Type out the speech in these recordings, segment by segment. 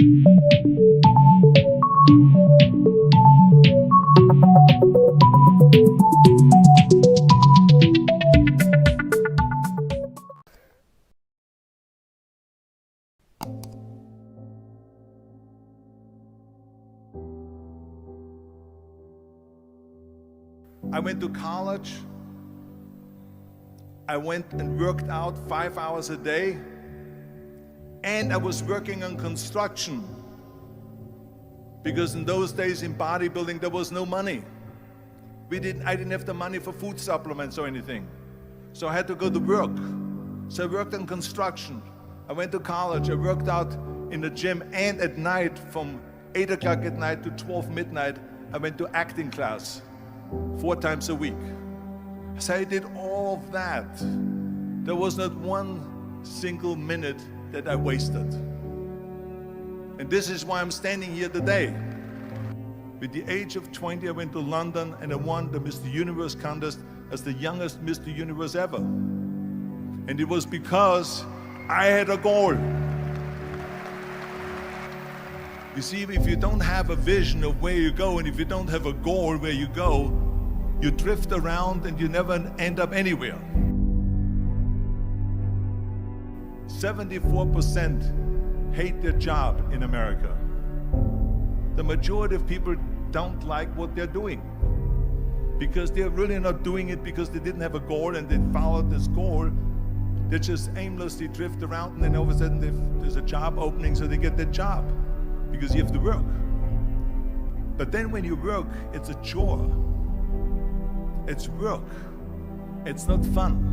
I went to college. I went and worked out 5 hours a day, and I was working on construction, because in those days in bodybuilding there was no money. I didn't have the money for food supplements or anything, so I had to go to work. So I worked on construction. I went to college. I worked out in the gym, and at night from 8 o'clock at night to 12 midnight I went to acting class 4 times a week. So I did all of that. There was not one single minute that I wasted. And this is why I'm standing here today. With the age of 20, I went to London and I won the Mr. Universe contest as the youngest Mr. Universe ever. And it was because I had a goal. You see, if you don't have a vision of where you go, and if you don't have a goal where you go, you drift around and you never end up anywhere. 74% hate their job in America. The majority of people don't like what they're doing, because they're really not doing it because they didn't have a goal and they followed this goal. They just aimlessly drift around, and then all of a sudden there's a job opening, so they get that job because you have to work. But then when you work, it's a chore. It's work. It's not fun.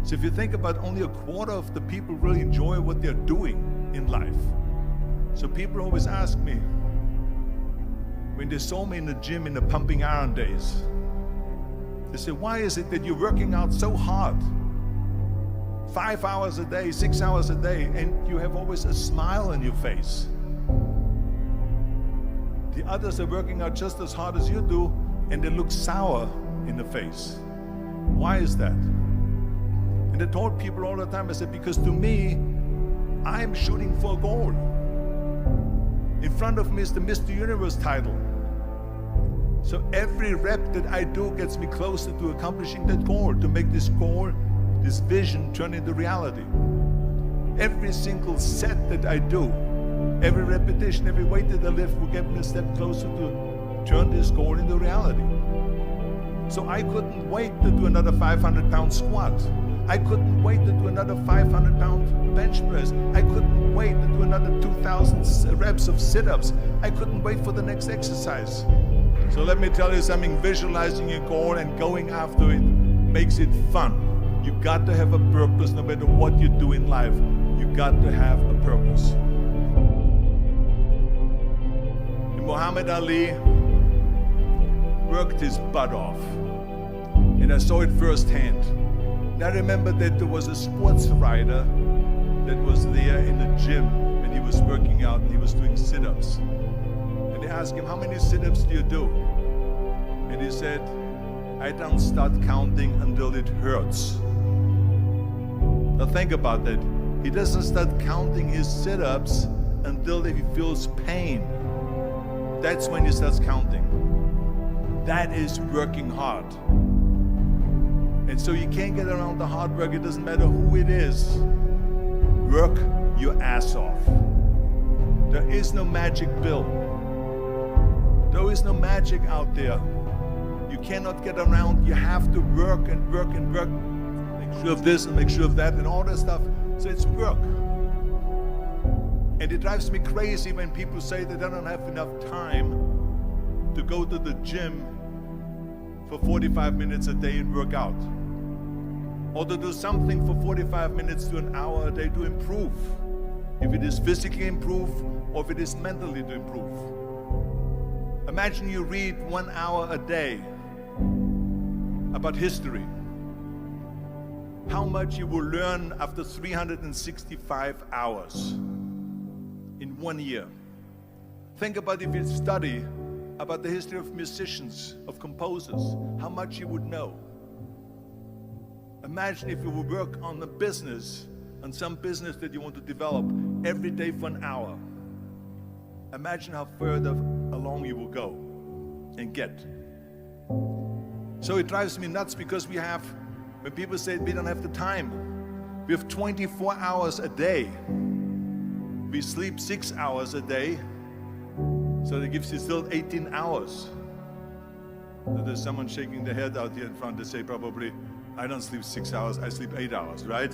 So if you think about, only a quarter of the people really enjoy what they're doing in life. So people always ask me, when they saw me in the gym in the pumping iron days, they say, why is it that you're working out so hard? 5 hours a day, 6 hours a day, and you have always a smile on your face. The others are working out just as hard as you do, and they look sour in the face. Why is that? And I told people all the time, I said, because to me, I'm shooting for a goal. In front of me is the Mr. Universe title. So every rep that I do gets me closer to accomplishing that goal, to make this goal, this vision, turn into reality. Every single set that I do, every repetition, every weight that I lift will get me a step closer to turn this goal into reality. So I couldn't wait to do another 500-pound squat. I couldn't wait to do another 500-pound bench press. I couldn't wait to do another 2,000 reps of sit-ups. I couldn't wait for the next exercise. So let me tell you something, visualizing your goal and going after it makes it fun. You got to have a purpose no matter what you do in life. You got to have a purpose. And Muhammad Ali worked his butt off, and I saw it firsthand. And I remember that there was a sports writer that was there in the gym when he was working out and he was doing sit-ups. And they asked him, how many sit-ups do you do? And he said, I don't start counting until it hurts. Now think about that. He doesn't start counting his sit-ups until he feels pain. That's when he starts counting. That is working hard. And so you can't get around the hard work. It doesn't matter who it is. Work your ass off. There is no magic pill. There is no magic out there. You cannot get around. You have to work and work and work. Make sure of this and make sure of that and all that stuff. So it's work. And it drives me crazy when people say that they don't have enough time to go to the gym for 45 minutes a day and work out. Or to do something for 45 minutes to an hour a day to improve. If it is physically improve or if it is mentally to improve. Imagine you read 1 hour a day about history. How much you will learn after 365 hours in 1 year. Think about if you study about the history of musicians, of composers, how much you would know. Imagine if you would work on a business, on some business that you want to develop every day for an hour. imagine how further along you will go and get. So it drives me nuts because when people say we don't have the time, we have 24 hours a day. We sleep 6 hours a day, so that gives you still 18 hours. So there's someone shaking their head out here in front to say probably, I don't sleep 6 hours, I sleep 8 hours, right?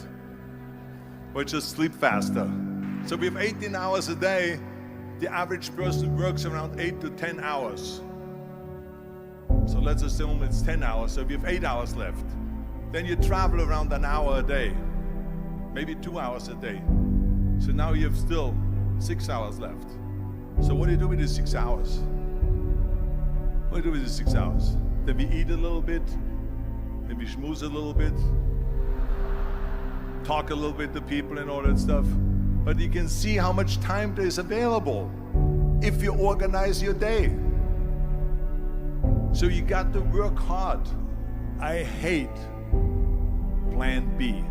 Or just sleep faster. So we have 18 hours a day. The average person works around 8 to 10 hours. So let's assume it's 10 hours, so we have 8 hours left. Then you travel around an hour a day, maybe 2 hours a day. So now you have still 6 hours left. So what do you do with these 6 hours? What do you do with these 6 hours? Then we eat a little bit, then we schmooze a little bit, talk a little bit to people and all that stuff. But you can see how much time there is available if you organize your day. So you got to work hard. I hate plan B.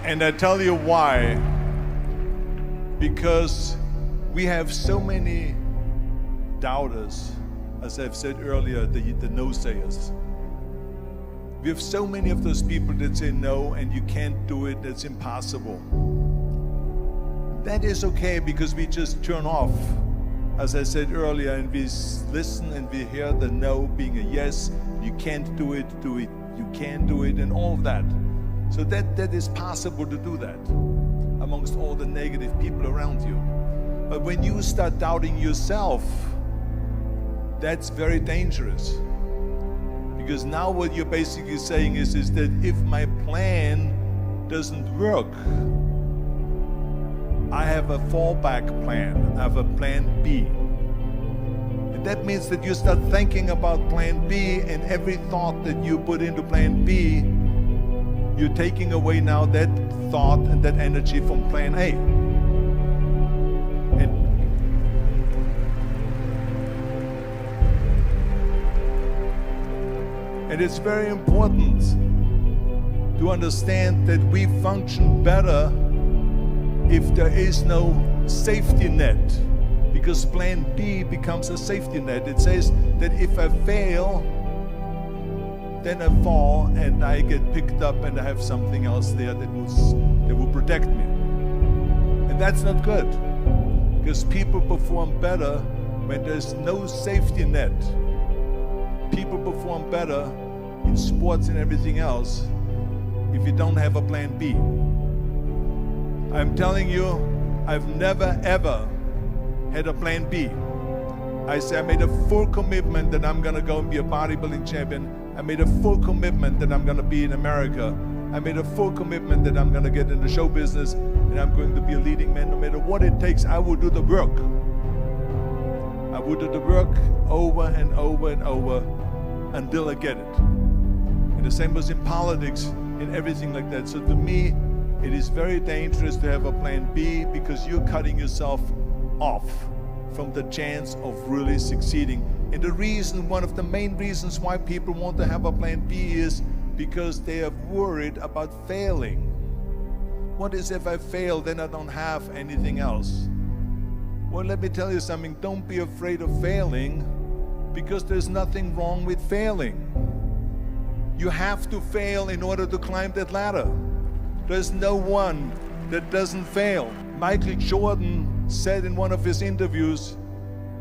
And I tell you why. Because we have so many doubters, as I've said earlier, the no-sayers. We have so many of those people that say no and you can't do it, that's impossible. That is okay because we just turn off, as I said earlier, and we listen and we hear the no being a yes. You can't do it, you can do it, and all of that. So that is possible to do that amongst all the negative people around you. But when you start doubting yourself, that's very dangerous. Because now what you're basically saying is that if my plan doesn't work, I have a fallback plan, I have a plan B. And that means that you start thinking about plan B, and every thought that you put into plan B, you're taking away now that thought and that energy from plan A. And it's very important to understand that we function better if there is no safety net, because plan B becomes a safety net. It says that if I fail, then I fall and I get picked up and I have something else there that will protect me. And that's not good, because people perform better when there's no safety net. People perform better in sports and everything else if you don't have a plan B. I'm telling you, I've never ever had a plan B. I made a full commitment that I'm gonna go and be a bodybuilding champion. I made a full commitment that I'm gonna be in America. I made a full commitment that I'm gonna get in the show business and I'm going to be a leading man. No matter what it takes, I will do the work. I will do the work over and over and over until I get it. And the same was in politics and everything like that. So to me, it is very dangerous to have a plan B, because you're cutting yourself off from the chance of really succeeding. And the reason, one of the main reasons why people want to have a plan B is because they are worried about failing. What is if I fail, then I don't have anything else? Well, let me tell you something, don't be afraid of failing, because there's nothing wrong with failing. You have to fail in order to climb that ladder. There's no one that doesn't fail. Michael Jordan said in one of his interviews,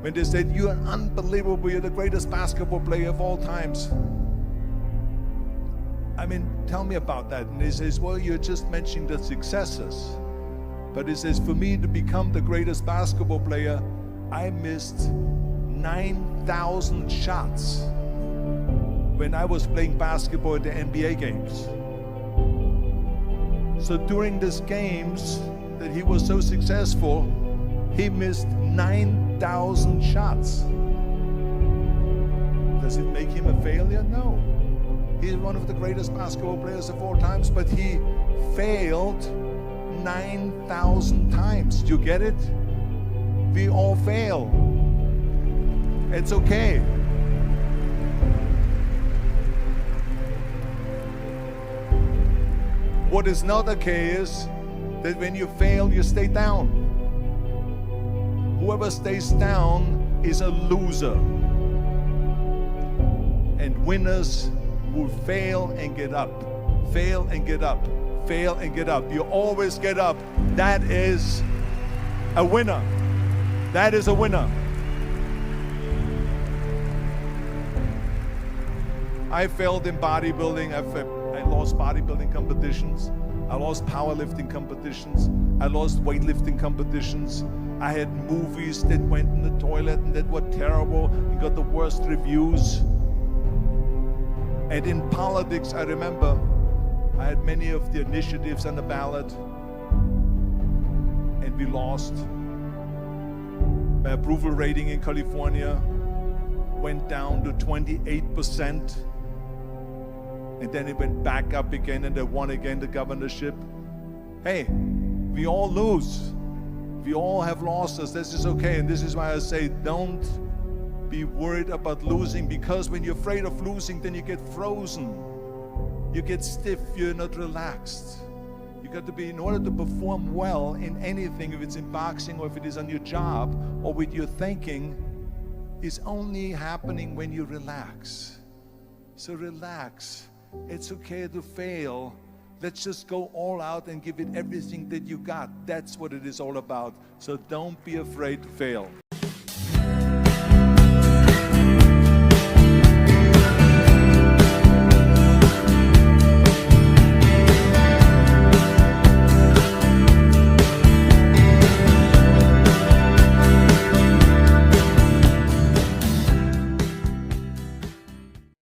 when they said, "You're unbelievable, you're the greatest basketball player of all times." I mean, tell me about that. And he says, well, you're just mentioning the successes. But he says, for me to become the greatest basketball player, I missed 9,000 shots when I was playing basketball at the NBA games. So during these games that he was so successful, he missed 9,000 shots. Does it make him a failure? No. He's one of the greatest basketball players of all times, but he failed 9,000 times. Do you get it? We all fail. It's okay. What is not okay is that when you fail, you stay down. Whoever stays down is a loser. And winners will fail and get up, fail and get up, fail and get up. You always get up. That is a winner. That is a winner. I failed in bodybuilding. I lost bodybuilding competitions. I lost powerlifting competitions. I lost weightlifting competitions. I had movies that went in the toilet and that were terrible and got the worst reviews. And in politics, I remember I had many of the initiatives on the ballot, and we lost. My approval rating in California went down to 28%, and then it went back up again, and I won again the governorship. Hey, we all lose. We all have losses. This is okay, and this is why I say don't be worried about losing, because when you're afraid of losing, then you get frozen. You get stiff, you're not relaxed. You got to be, in order to perform well in anything, if it's in boxing or if it is on your job or with your thinking, is only happening when you relax. So relax. It's okay to fail. Let's just go all out and give it everything that you got. That's what it is all about. So don't be afraid to fail.